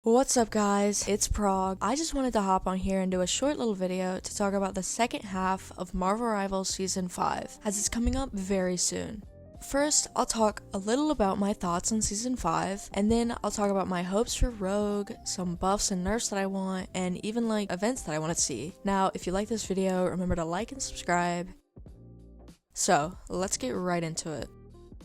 What's up guys, it's Prague. I just wanted to hop on here and do a short little video to talk about the second half of Marvel Rivals Season 5, as it's coming up very soon. First, I'll talk a little about my thoughts on Season 5, and then I'll talk about my hopes for Rogue, some buffs and nerfs that I want, and even like events that I want to see. Now, if you like this video, remember to like and subscribe. So, let's get right into it.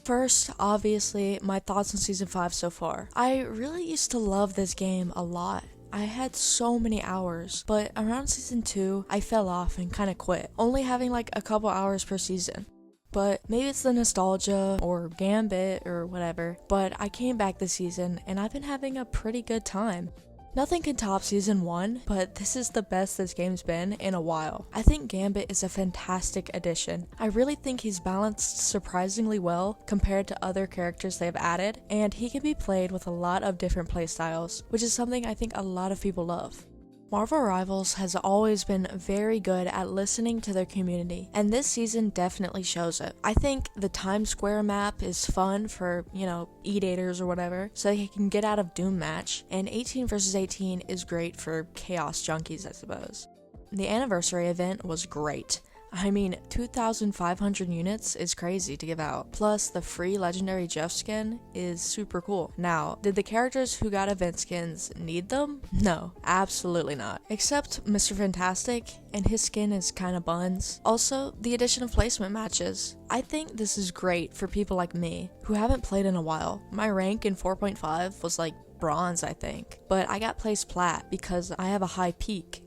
First, obviously, my thoughts on Season 5 so far. I really used to love this game a lot. I had so many hours, but around Season 2, I fell off and kinda quit, only having like a couple hours per season. But maybe it's the nostalgia or Gambit or whatever, but I came back this season and I've been having a pretty good time. Nothing can top Season 1, but this is the best this game's been in a while. I think Gambit is a fantastic addition. I really think he's balanced surprisingly well compared to other characters they've added, and he can be played with a lot of different playstyles, which is something I think a lot of people love. Marvel Rivals has always been very good at listening to their community, and this season definitely shows it. I think the Times Square map is fun for, E-daters or whatever, so they can get out of Doom Match, and 18 vs 18 is great for Chaos Junkies, I suppose. The anniversary event was great. I mean, 2,500 units is crazy to give out. Plus, the free legendary Jeff skin is super cool. Now, did the characters who got event skins need them? No, absolutely not. Except Mr. Fantastic, and his skin is kinda buns. Also, the addition of placement matches. I think this is great for people like me, who haven't played in a while. My rank in 4.5 was like bronze, I think. But I got placed plat because I have a high peak.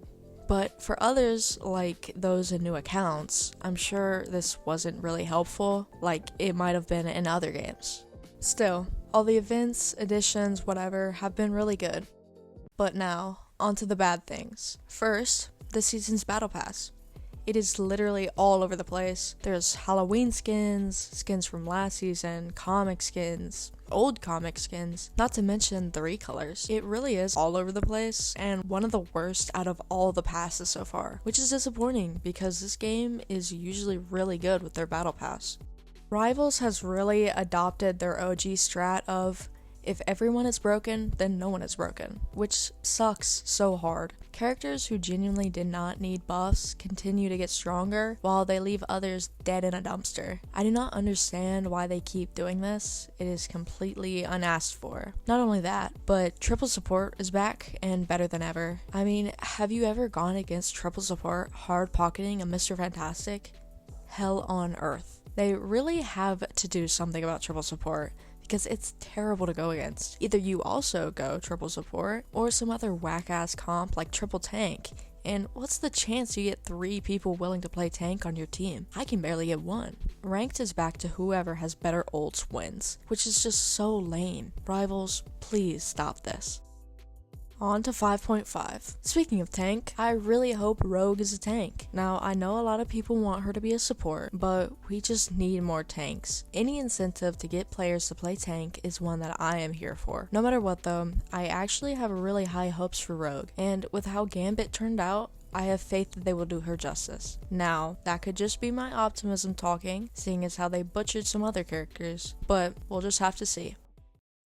But for others, like those in new accounts, I'm sure this wasn't really helpful, like it might have been in other games. Still, all the events, additions, whatever, have been really good. But now, onto the bad things. First, this season's Battle Pass. It is literally all over the place. There's Halloween skins, skins from last season, comic skins, old comic skins, not to mention the recolors. It really is all over the place, and one of the worst out of all the passes so far, which is disappointing because this game is usually really good with their Battle Pass. Rivals has really adopted their OG strat of, if everyone is broken, then no one is broken, which sucks so hard. Characters who genuinely did not need buffs continue to get stronger, while they leave others dead in a dumpster. I do not understand why they keep doing this. It is completely unasked for. Not only that, but triple support is back and better than ever. I mean, have you ever gone against triple support hard pocketing a Mr. Fantastic? Hell on earth. They really have to do something about triple support, because it's terrible to go against. Either you also go triple support, or some other whack-ass comp like triple tank, and what's the chance you get 3 people willing to play tank on your team? I can barely get 1. Ranked is back to whoever has better ults wins, which is just so lame. Rivals, please stop this. On to 5.5. Speaking of tank, I really hope Rogue is a tank. Now, I know a lot of people want her to be a support, but we just need more tanks. Any incentive to get players to play tank is one that I am here for. No matter what though, I actually have really high hopes for Rogue, and with how Gambit turned out, I have faith that they will do her justice. Now, that could just be my optimism talking, seeing as how they butchered some other characters, but we'll just have to see.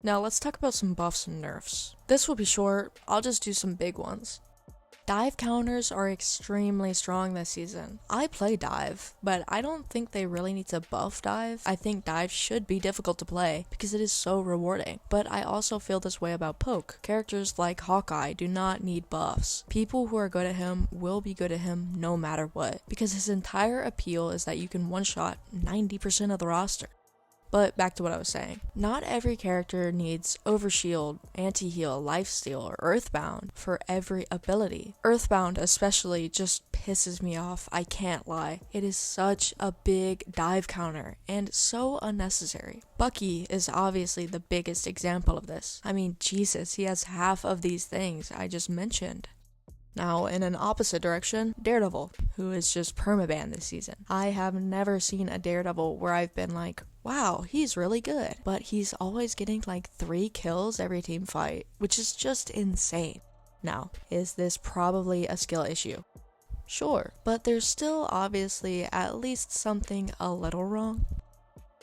Now let's talk about some buffs and nerfs. This will be short, I'll just do some big ones. Dive counters are extremely strong this season. I play dive, but I don't think they really need to buff dive. I think dive should be difficult to play because it is so rewarding. But I also feel this way about poke. Characters like Hawkeye do not need buffs. People who are good at him will be good at him no matter what, because his entire appeal is that you can one-shot 90% of the roster. But back to what I was saying. Not every character needs Overshield, Anti-Heal, Lifesteal, or Earthbound for every ability. Earthbound especially just pisses me off, I can't lie. It is such a big dive counter, and so unnecessary. Bucky is obviously the biggest example of this. I mean, Jesus, he has half of these things I just mentioned. Now, in an opposite direction, Daredevil, who is just permaban this season. I have never seen a Daredevil where I've been like, wow, he's really good. But he's always getting like 3 kills every team fight, which is just insane. Now, is this probably a skill issue? Sure, but there's still obviously at least something a little wrong.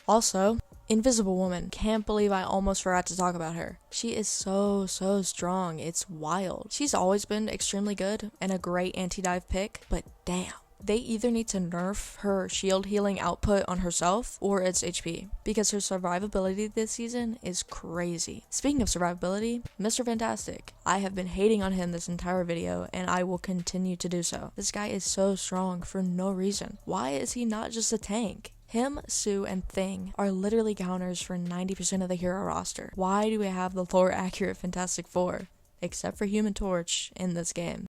Also, Invisible Woman. Can't believe I almost forgot to talk about her. She is so strong. It's wild. She's always been extremely good and a great anti-dive pick, but damn. They either need to nerf her shield healing output on herself or its HP, because her survivability this season is crazy. Speaking of survivability, Mr. Fantastic. I have been hating on him this entire video, and I will continue to do so. This guy is so strong for no reason. Why is he not just a tank? Him, Sue, and Thing are literally counters for 90% of the hero roster. Why do we have the lore accurate Fantastic Four, except for Human Torch, in this game?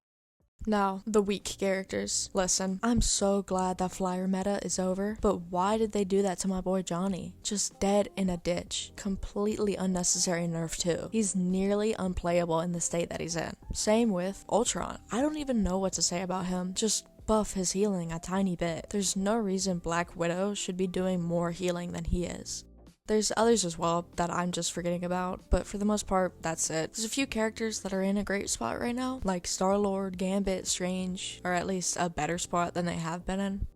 Now, the weak characters. Listen, I'm so glad that flyer meta is over, but why did they do that to my boy Johnny? Just dead in a ditch. Completely unnecessary nerf too. He's nearly unplayable in the state that he's in. Same with Ultron. I don't even know what to say about him. Just buff his healing a tiny bit. There's no reason Black Widow should be doing more healing than he is. There's others as well that I'm just forgetting about, but for the most part, that's it. There's a few characters that are in a great spot right now, like Star-Lord, Gambit, Strange, or at least a better spot than they have been in.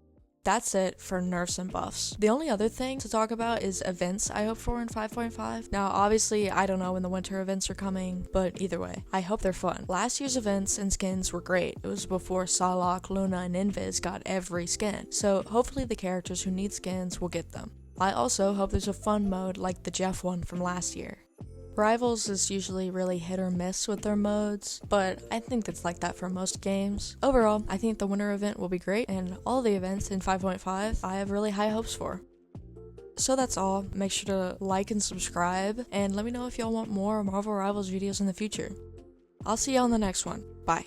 That's it for nerfs and buffs. The only other thing to talk about is events I hope for in 5.5. Now, obviously, I don't know when the winter events are coming, but either way, I hope they're fun. Last year's events and skins were great. It was before Salak, Luna, and Invis got every skin, so hopefully the characters who need skins will get them. I also hope there's a fun mode like the Jeff one from last year. Rivals is usually really hit or miss with their modes, but I think it's like that for most games. Overall, I think the winter event will be great, and all the events in 5.5 I have really high hopes for. So that's all. Make sure to like and subscribe, and let me know if y'all want more Marvel Rivals videos in the future. I'll see y'all in the next one. Bye.